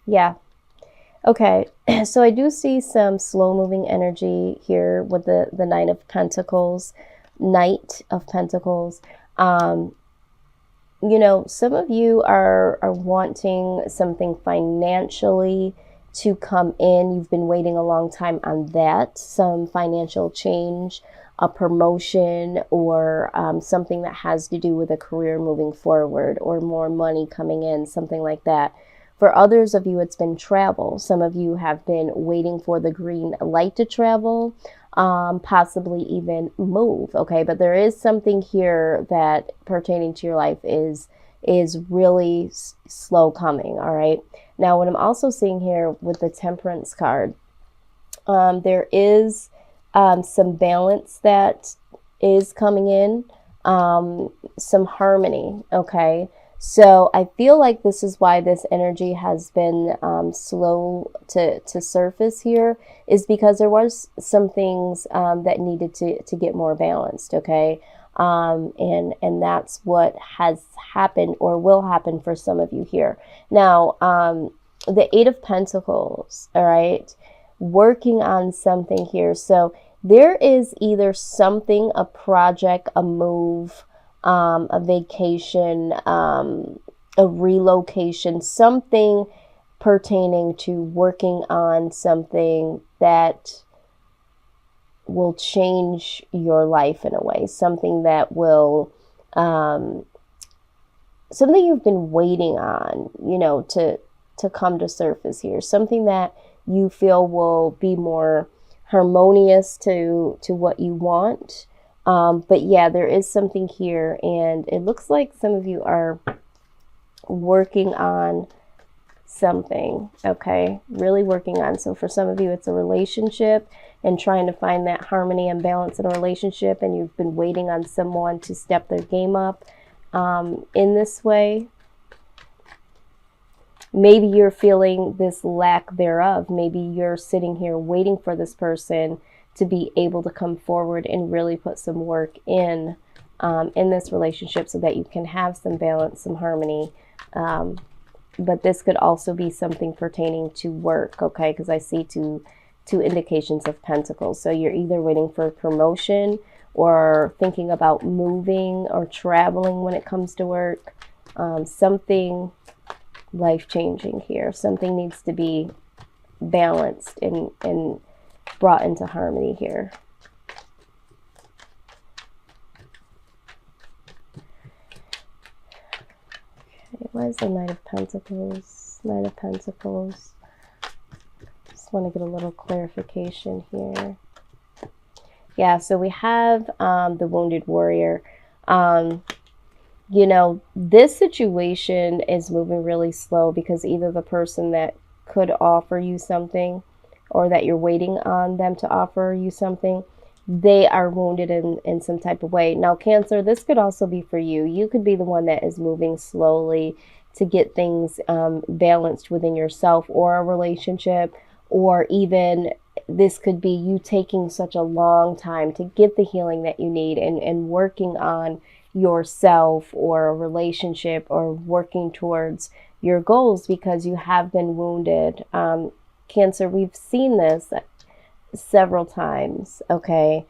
Yeah. Okay. So I do see some slow moving energy here with the Nine of Pentacles, Knight of Pentacles. Um, some of you are wanting something financially to come in. You've been waiting a long time on that, some financial change, a promotion, or something that has to do with a career moving forward, or more money coming in, something like that. For others of you, it's been travel. Some of you have been waiting for the green light to travel, possibly even move. Okay, but there is something here that pertaining to your life is really slow coming. All right. Now, what I'm also seeing here with the Temperance card, there is some balance that is coming in, some harmony. Okay. So I feel like this is why this energy has been slow to surface here, is because there was some things that needed to get more balanced, okay? And that's what has happened or will happen for some of you here. Now, the Eight of Pentacles, all right, working on something here. So there is either something, a project, a move, a vacation, a relocation, something pertaining to working on something that will change your life in a way, something that will, something you've been waiting on, to come to surface here, something that you feel will be more harmonious to what you want. But yeah, there is something here, and it looks like some of you are working on something, okay? Really working on. So for some of you, it's a relationship and trying to find that harmony and balance in a relationship, and you've been waiting on someone to step their game up in this way. Maybe you're feeling this lack thereof. Maybe you're sitting here waiting for this person to be able to come forward and really put some work in this relationship so that you can have some balance, some harmony. But this could also be something pertaining to work, okay? Because I see two indications of Pentacles. So you're either waiting for a promotion or thinking about moving or traveling when it comes to work. Something life-changing here. Something needs to be balanced and brought into harmony here. Okay, why is the Knight of Pentacles? Knight of Pentacles. Just want to get a little clarification here. Yeah, so we have the Wounded Warrior. This situation is moving really slow because either the person that could offer you something or that you're waiting on them to offer you something, they are wounded in some type of way. Now, Cancer, this could also be for you. You could be the one that is moving slowly to get things balanced within yourself or a relationship, or even this could be you taking such a long time to get the healing that you need and working on yourself or a relationship or working towards your goals because you have been wounded. Cancer, we've seen this several times, okay?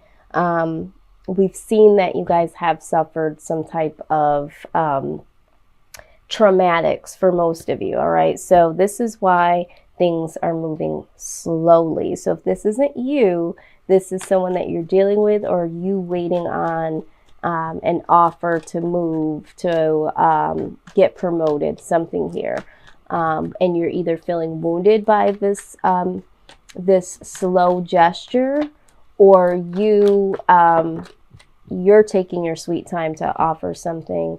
We've seen that you guys have suffered some type of traumatics for most of you, all right? So this is why things are moving slowly. So if this isn't you, this is someone that you're dealing with, or you waiting on an offer to move, to get promoted, something here. And you're either feeling wounded by this this slow gesture, or you're taking your sweet time to offer something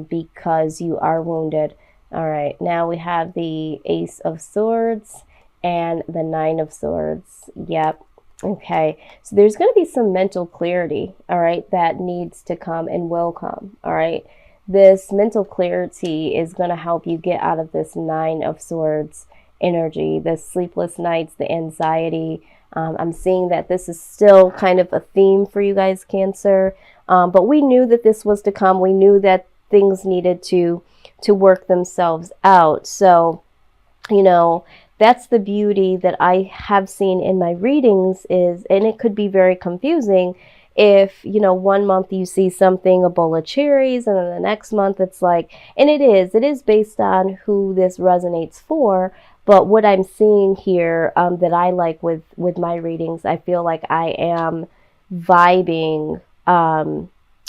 because you are wounded. All right, now we have the Ace of Swords and the Nine of Swords. Yep. Okay, so there's going to be some mental clarity, all right, that needs to come and will come, all right? This mental clarity is going to help you get out of this Nine of Swords energy, the sleepless nights, the anxiety. I'm seeing that this is still kind of a theme for you guys, Cancer, but we knew that this was to come. We knew that things needed to work themselves out. So you know, that's the beauty that I have seen in my readings is, and it could be very confusing if, you know, one month you see something, a bowl of cherries, and then the next month it's like, and it is based on who this resonates for. But what I'm seeing here, that I like with my readings, I feel like I am vibing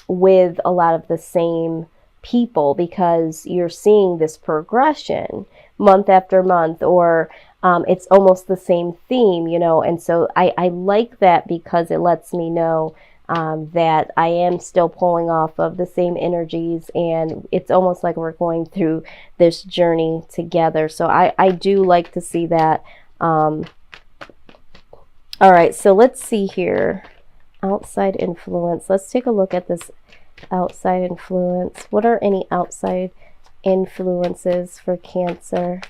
with a lot of the same people, because you're seeing this progression month after month, or it's almost the same theme, you know. And so I like that, because it lets me know that I am still pulling off of the same energies, and it's almost like we're going through this journey together. So I do like to see that. All right, so let's see here. Outside influence. Let's take a look at this outside influence. What are any outside influences for Cancer?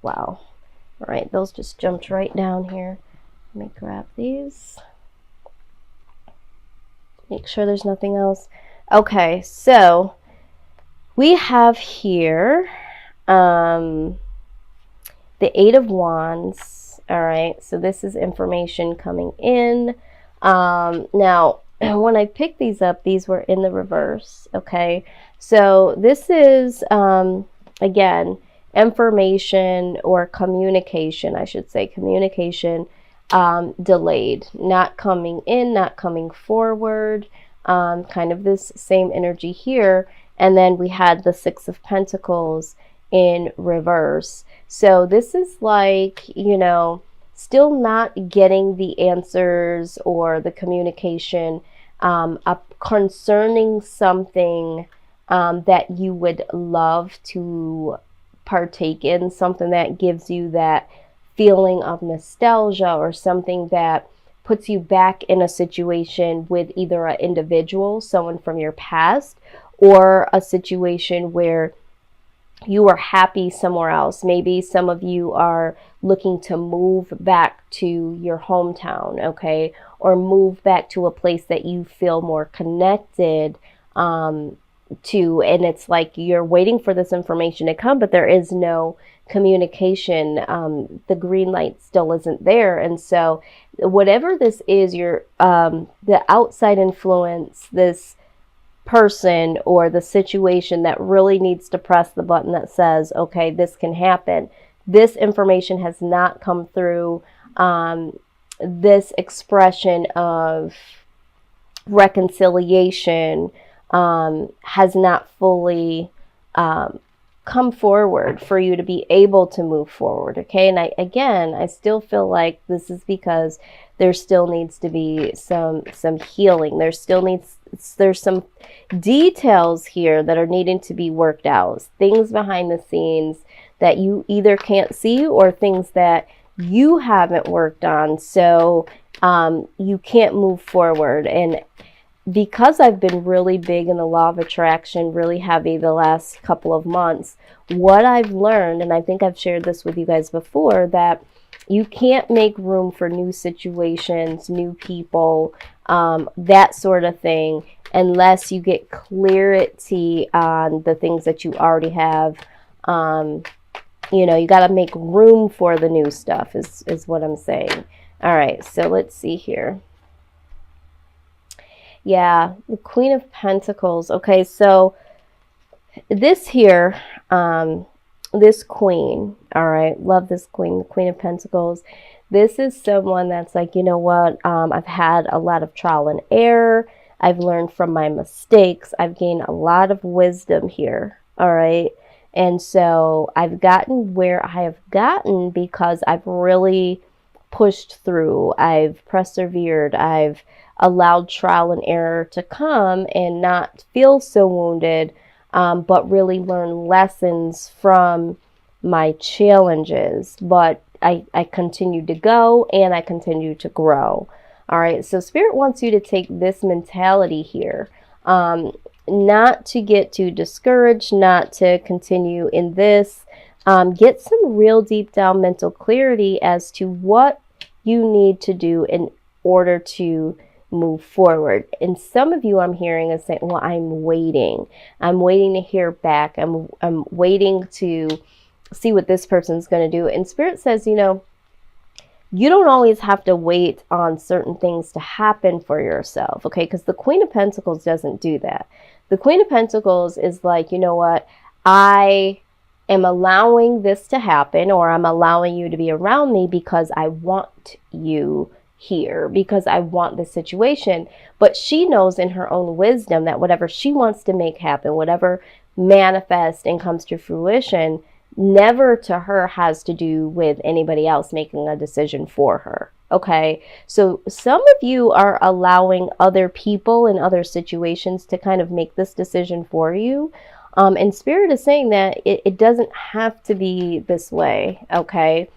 Wow. All right, those just jumped right down here. Let me grab these. Make sure there's nothing else. Okay, so we have here the Eight of Wands. All right, so this is information coming in. Now, when I picked these up, these were in the reverse, okay? So this is, again, information or communication, I should say, communication delayed, not coming in, not coming forward, kind of this same energy here. And then we had the Six of Pentacles in reverse. So this is like, you know, still not getting the answers or the communication concerning something that you would love to partake in, something that gives you that feeling of nostalgia, or something that puts you back in a situation with either an individual, someone from your past, or a situation where you are happy somewhere else. Maybe some of you are looking to move back to your hometown, okay? Or move back to a place that you feel more connected to. And it's like you're waiting for this information to come, but there is no communication. The green light still isn't there. And so whatever this is, you're the outside influence, this person or the situation that really needs to press the button that says, okay, this can happen. This information has not come through. This expression of reconciliation has not fully come forward for you to be able to move forward. Okay. And I still feel like this is because there still needs to be some healing. There's some details here that are needing to be worked out. Things behind the scenes that you either can't see, or things that you haven't worked on. So you can't move forward. And because I've been really big in the law of attraction, really heavy the last couple of months, what I've learned, and I think I've shared this with you guys before, that you can't make room for new situations, new people, that sort of thing, unless you get clarity on the things that you already have. You know, you got to make room for the new stuff is what I'm saying. All right, so let's see here. Yeah, the Queen of Pentacles. Okay, so this here, this queen, all right, love this queen, the Queen of Pentacles. This is someone that's like, you know what, I've had a lot of trial and error. I've learned from my mistakes. I've gained a lot of wisdom here, all right? And so I've gotten where I have gotten because I've really pushed through. I've persevered. I've allowed trial and error to come and not feel so wounded, but really learn lessons from my challenges. But I continue to go and I continue to grow. All right, so Spirit wants you to take this mentality here, not to get too discouraged, not to continue in this. Get some real deep down mental clarity as to what you need to do in order to move forward. And some of you I'm hearing is saying, well, I'm waiting to hear back. I'm waiting to see what this person's going to do. And Spirit says, you know, you don't always have to wait on certain things to happen for yourself, okay? Because the Queen of Pentacles doesn't do that. The Queen of Pentacles is like, you know what? I am allowing this to happen, or I'm allowing you to be around me because I want you here, because I want this situation. But she knows in her own wisdom that whatever she wants to make happen, whatever manifests and comes to fruition, never to her has to do with anybody else making a decision for her. Okay, so some of you are allowing other people in other situations to kind of make this decision for you. And Spirit is saying that it doesn't have to be this way. Okay,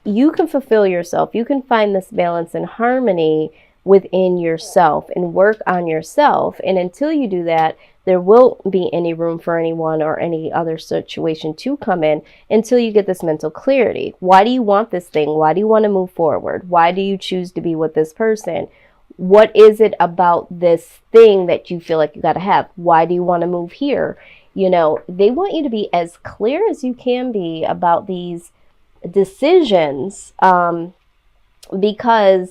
you can fulfill yourself. You can find this balance and harmony within yourself and work on yourself. And until you do that, there won't be any room for anyone or any other situation to come in until you get this mental clarity. Why do you want this thing? Why do you want to move forward? Why do you choose to be with this person? What is it about this thing that you feel like you got to have? Why do you want to move here? You know, they want you to be as clear as you can be about these decisions, because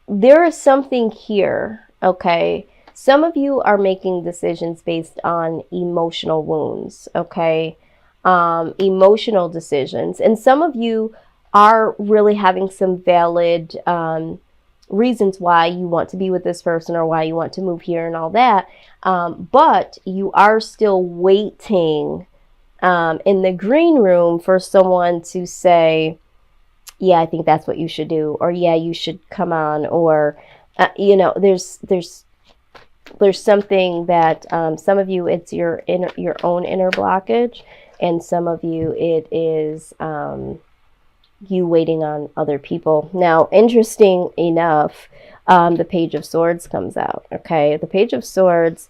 there is something here, okay? Some of you are making decisions based on emotional wounds, okay? Emotional decisions. And some of you are really having some valid reasons why you want to be with this person or why you want to move here and all that. But you are still waiting in the green room for someone to say, yeah, I think that's what you should do. Or, yeah, you should come on. Or, you know, there's something that some of you, it's your own inner blockage, and some of you it is you waiting on other people. Now, interesting enough, the Page of Swords comes out. Okay, the Page of Swords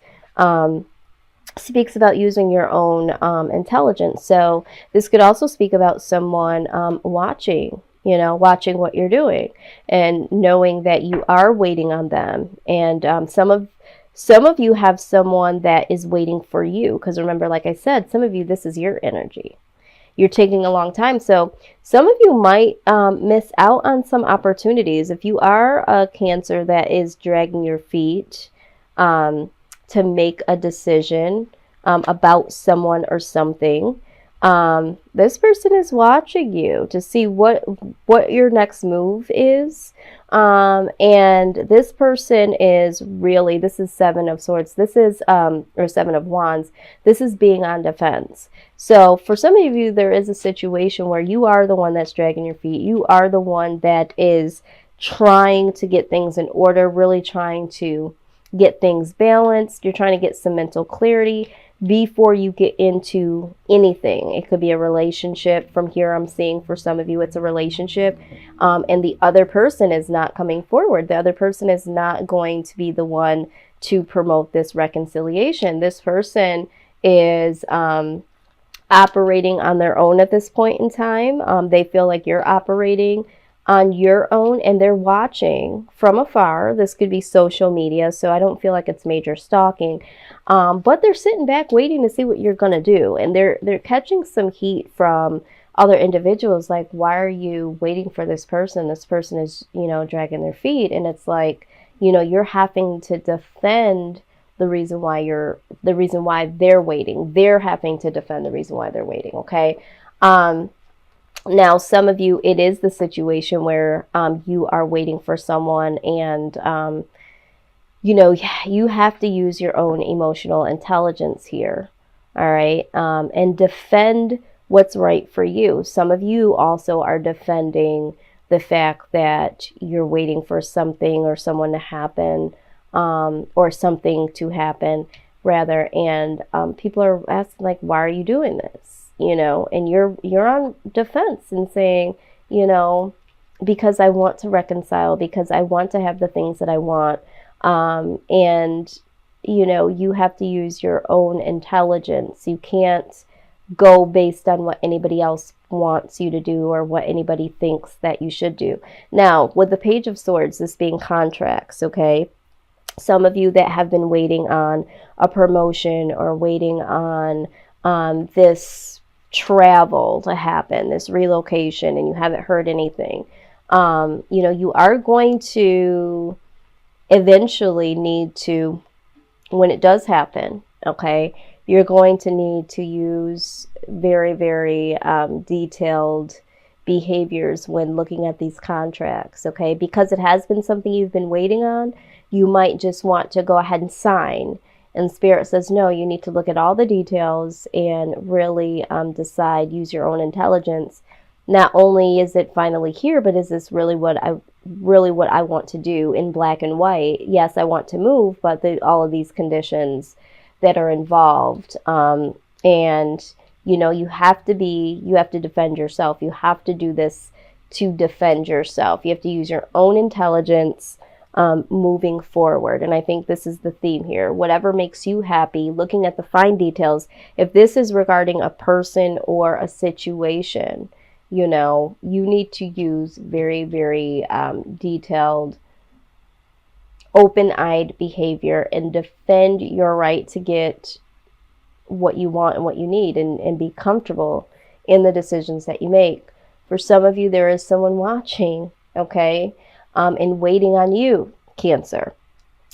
speaks about using your own intelligence. So this could also speak about someone watching what you're doing and knowing that you are waiting on them. And some of you have someone that is waiting for you, because remember, like I said, some of you, this is your energy. You're taking a long time. So some of you might miss out on some opportunities. If you are a Cancer that is dragging your feet to make a decision about someone or something, this person is watching you to see what your next move is. And this person is really, this is Seven of Swords. This is, or Seven of Wands. This is being on defense. So for some of you, there is a situation where you are the one that's dragging your feet. You are the one that is trying to get things in order, really trying to get things balanced. You're trying to get some mental clarity before you get into anything. It could be a relationship. From here, I'm seeing for some of you, it's a relationship. And the other person is not coming forward. The other person is not going to be the one to promote this reconciliation. This person is operating on their own at this point in time. They feel like you're operating on your own, and they're watching from afar. This could be social media, so I don't feel like it's major stalking. But they're sitting back waiting to see what you're going to do. And they're catching some heat from other individuals, like, why are you waiting for this person? This person is, dragging their feet. And it's like, you're having to defend the reason why they're waiting. They're having to defend the reason why they're waiting. Okay. Now, some of you, it is the situation where you are waiting for someone, and you have to use your own emotional intelligence here, all right, and defend what's right for you. Some of you also are defending the fact that you're waiting for something or someone to happen, or something to happen, rather, and people are asking, like, why are you doing this? And you're on defense and saying, because I want to reconcile, because I want to have the things that I want. And you have to use your own intelligence. You can't go based on what anybody else wants you to do or what anybody thinks that you should do. Now, with the Page of Swords, this being contracts, okay? Some of you that have been waiting on a promotion or waiting on this travel to happen, this relocation, and you haven't heard anything. You know, you are going to eventually need to, when it does happen, okay, you're going to need to use very, very detailed behaviors when looking at these contracts, okay? Because it has been something you've been waiting on, you might just want to go ahead and sign. And Spirit says, no, you need to look at all the details and really decide, use your own intelligence. Not only is it finally here, but is this really what I want to do in black and white? Yes, I want to move, but all of these conditions that are involved. And, you know, you have to defend yourself. You have to do this to defend yourself. You have to use your own intelligence moving forward. And I think this is the theme here. Whatever makes you happy, looking at the fine details. If this is regarding a person or a situation, you know, you need to use very, very detailed, open-eyed behavior and defend your right to get what you want and what you need, and be comfortable in the decisions that you make. For some of you, there is someone watching, okay, and waiting on you, Cancer.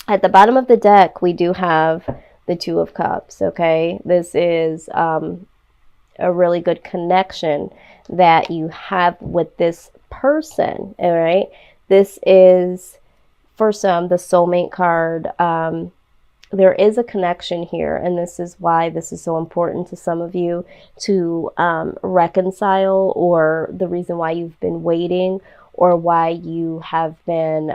At the bottom of the deck, we do have the Two of Cups, okay? This is a really good connection that you have with this person, all right? This is, for some, the soulmate card. There is a connection here, and this is why this is so important to some of you to reconcile, or the reason why you've been waiting, or why you have been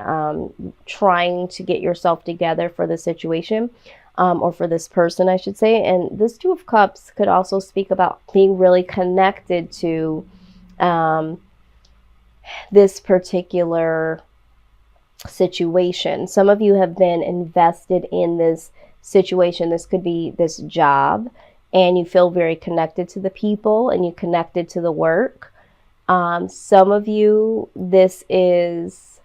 trying to get yourself together for the situation, or for this person, I should say. And this Two of Cups could also speak about being really connected to this particular situation. Some of you have been invested in this situation. This could be this job, and you feel very connected to the people, and you connected to the work. Some of you, there is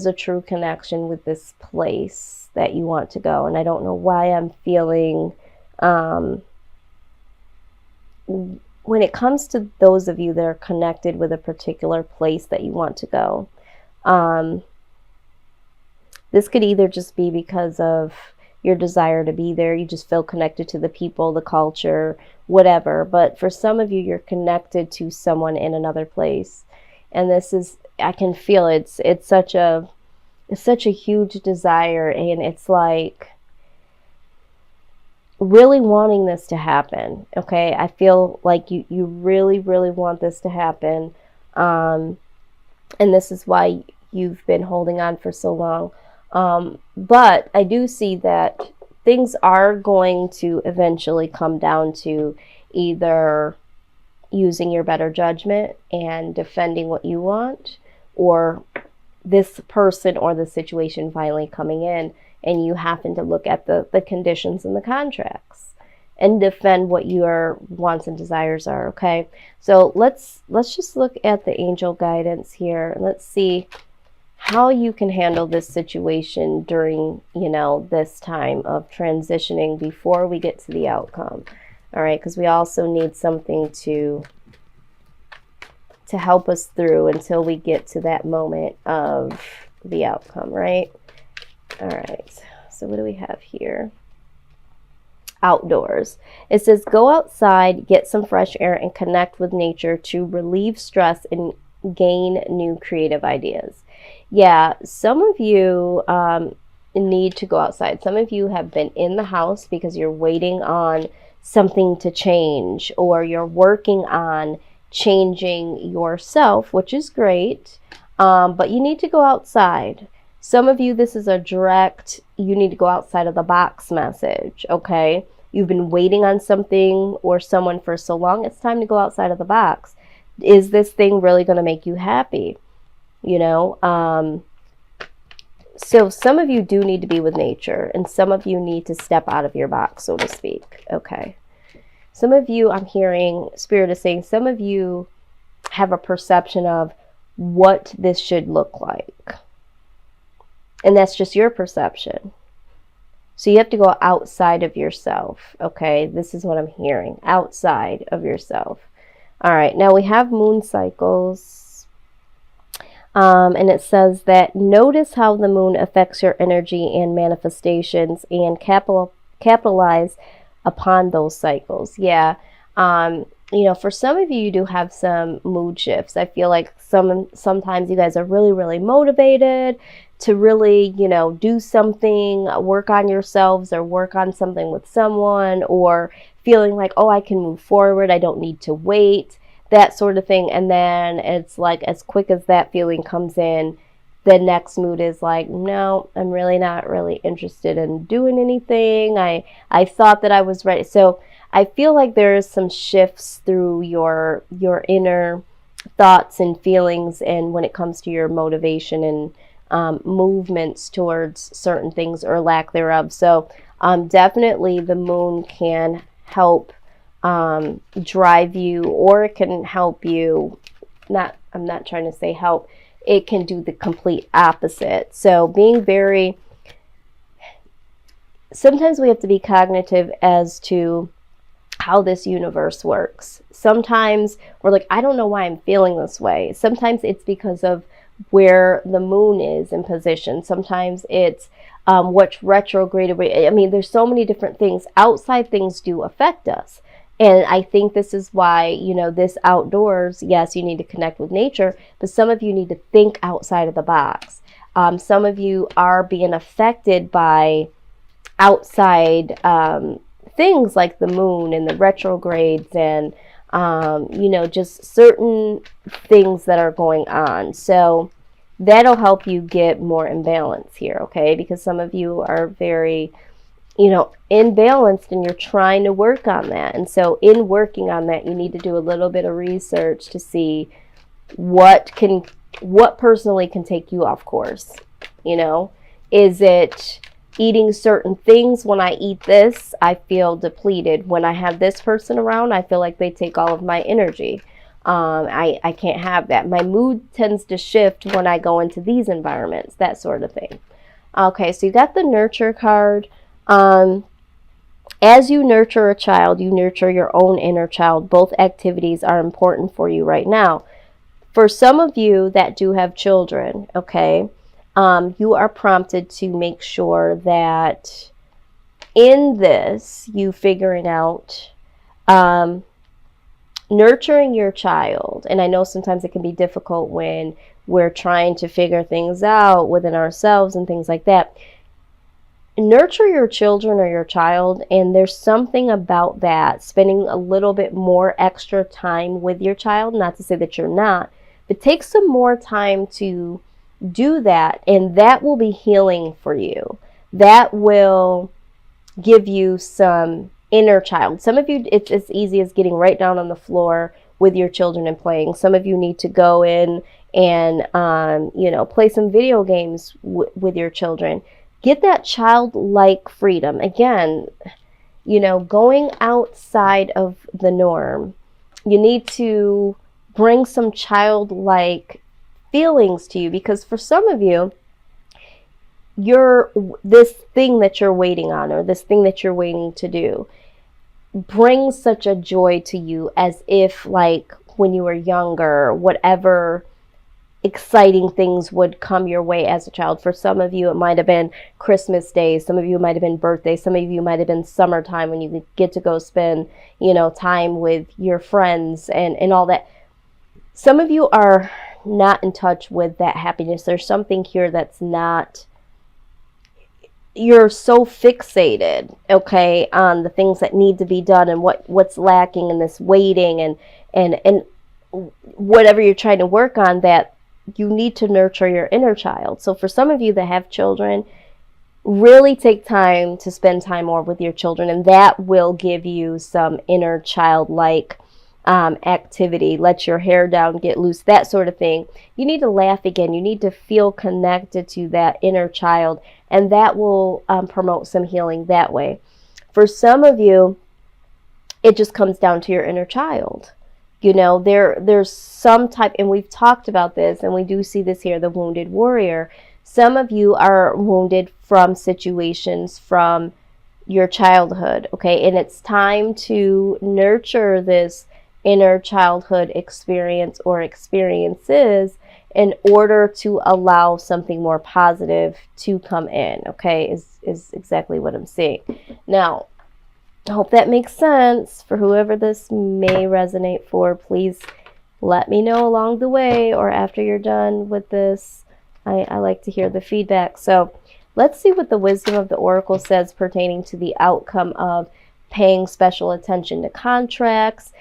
a true connection with this place that you want to go. And I don't know why I'm feeling, when it comes to those of you that are connected with a particular place that you want to go, this could either just be because of your desire to be there. You just feel connected to the people, the culture, whatever. But for some of you, you're connected to someone in another place. And this is, I can feel it's such a huge desire. And it's like really wanting this to happen. Okay. I feel like you really, really want this to happen. And this is why you've been holding on for so long. But I do see that things are going to eventually come down to either using your better judgment and defending what you want, or this person or the situation finally coming in, and you happen to look at the conditions and the contracts and defend what your wants and desires are. Okay, so let's just look at the angel guidance here, and let's see how you can handle this situation during, you know, this time of transitioning before we get to the outcome. All right, because we also need something to help us through until we get to that moment of the outcome, right? All right, so what do we have here? Outdoors. It says, go outside, get some fresh air, and connect with nature to relieve stress and gain new creative ideas. Yeah, some of you need to go outside. Some of you have been in the house because you're waiting on something to change, or you're working on changing yourself, which is great, but you need to go outside. Some of you, this is a direct, you need to go outside of the box message, okay? You've been waiting on something or someone for so long, it's time to go outside of the box. Is this thing really going to make you happy? You know, So some of you do need to be with nature, and some of you need to step out of your box, so to speak. Okay. Some of you, I'm hearing Spirit is saying, some of you have a perception of what this should look like. And that's just your perception. So you have to go outside of yourself. Okay, this is what I'm hearing. Outside of yourself. All right, now we have moon cycles. And it says that notice how the moon affects your energy and manifestations, and capitalize upon those cycles. Yeah. You know, for some of you, you do have some mood shifts. I feel like sometimes you guys are really, really motivated to really, you know, do something, work on yourselves or work on something with someone, or feeling like, oh, I can move forward, I don't need to wait, that sort of thing. And then it's like, as quick as that feeling comes in, the next mood is like, no, I'm really not really interested in doing anything. I thought that I was ready. So I feel like there is some shifts through your inner thoughts and feelings, and when it comes to your motivation and movements towards certain things or lack thereof. So definitely the moon can help drive you, or it can help you. I'm not trying to say help. It can do the complete opposite. So being very, sometimes we have to be cognitive as to how this universe works. Sometimes we're like, I don't know why I'm feeling this way. Sometimes it's because of where the moon is in position. Sometimes it's what's retrograde. I mean, there's so many different things. Outside things do affect us. And I think this is why, you know, this outdoors, yes, you need to connect with nature, but some of you need to think outside of the box. Some of you are being affected by outside things like the moon and the retrogrades and, you know, just certain things that are going on. So that'll help you get more in balance here, okay? Because some of you are very, you know, imbalanced, and you're trying to work on that. And so in working on that, you need to do a little bit of research to see what personally can take you off course. You know, is it eating certain things? When I eat this, I feel depleted. When I have this person around, I feel like they take all of my energy. I can't have that. My mood tends to shift when I go into these environments, that sort of thing. Okay, so you got the nurture card. As you nurture a child, you nurture your own inner child. Both activities are important for you right now. For some of you that do have children, okay, you are prompted to make sure that in this, you figuring out, nurturing your child. And I know sometimes it can be difficult when we're trying to figure things out within ourselves and things like that. Nurture your children or your child, and there's something about that, spending a little bit more extra time with your child. Not to say that you're not, but take some more time to do that, and that will be healing for you. That will give you some inner child. Some of you, it's as easy as getting right down on the floor with your children and playing. Some of you need to go in and you know, play some video games with your children. Get that childlike freedom. Again, you know, going outside of the norm. You need to bring some childlike feelings to you, because for some of you, this thing that you're waiting on, or this thing that you're waiting to do, brings such a joy to you, as if like when you were younger, whatever exciting things would come your way as a child. For some of you, it might have been Christmas days. Some of you might have been birthdays. Some of you might have been summertime, when you get to go spend, you know, time with your friends and all that. Some of you are not in touch with that happiness. There's something here that's not, you're so fixated, okay, on the things that need to be done and what's lacking in this waiting and whatever you're trying to work on, that you need to nurture your inner child. So for some of you that have children, really take time to spend time more with your children, and that will give you some inner childlike activity, let your hair down, get loose, that sort of thing. You need to laugh again. You need to feel connected to that inner child, and that will promote some healing that way. For some of you, it just comes down to your inner child. You know, there's some type, and we've talked about this, and we do see this here, the wounded warrior. Some of you are wounded from situations from your childhood, okay? And it's time to nurture this inner childhood experience or experiences in order to allow something more positive to come in, okay? Is exactly what I'm saying. Now, I hope that makes sense. For whoever this may resonate for, please let me know along the way or after you're done with this. I like to hear the feedback. So let's see what the wisdom of the oracle says pertaining to the outcome of paying special attention to contracts,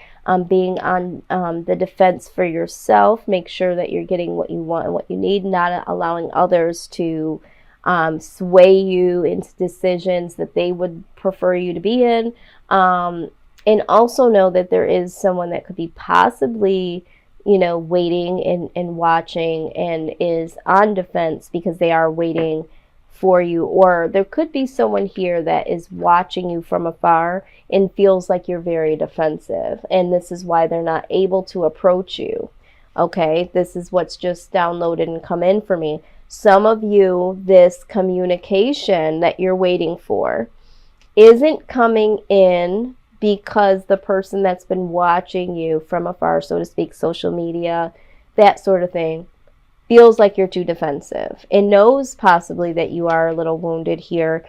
being on the defense for yourself. Make sure that you're getting what you want and what you need, not allowing others to sway you into decisions that they would prefer you to be in. And also know that there is someone that could be possibly, you know, waiting and watching and is on defense because they are waiting for you. Or there could be someone here that is watching you from afar and feels like you're very defensive. And this is why they're not able to approach you. Okay, this is what's just downloaded and come in for me. Some of you, this communication that you're waiting for isn't coming in because the person that's been watching you from afar, so to speak, social media, that sort of thing, feels like you're too defensive and knows possibly that you are a little wounded here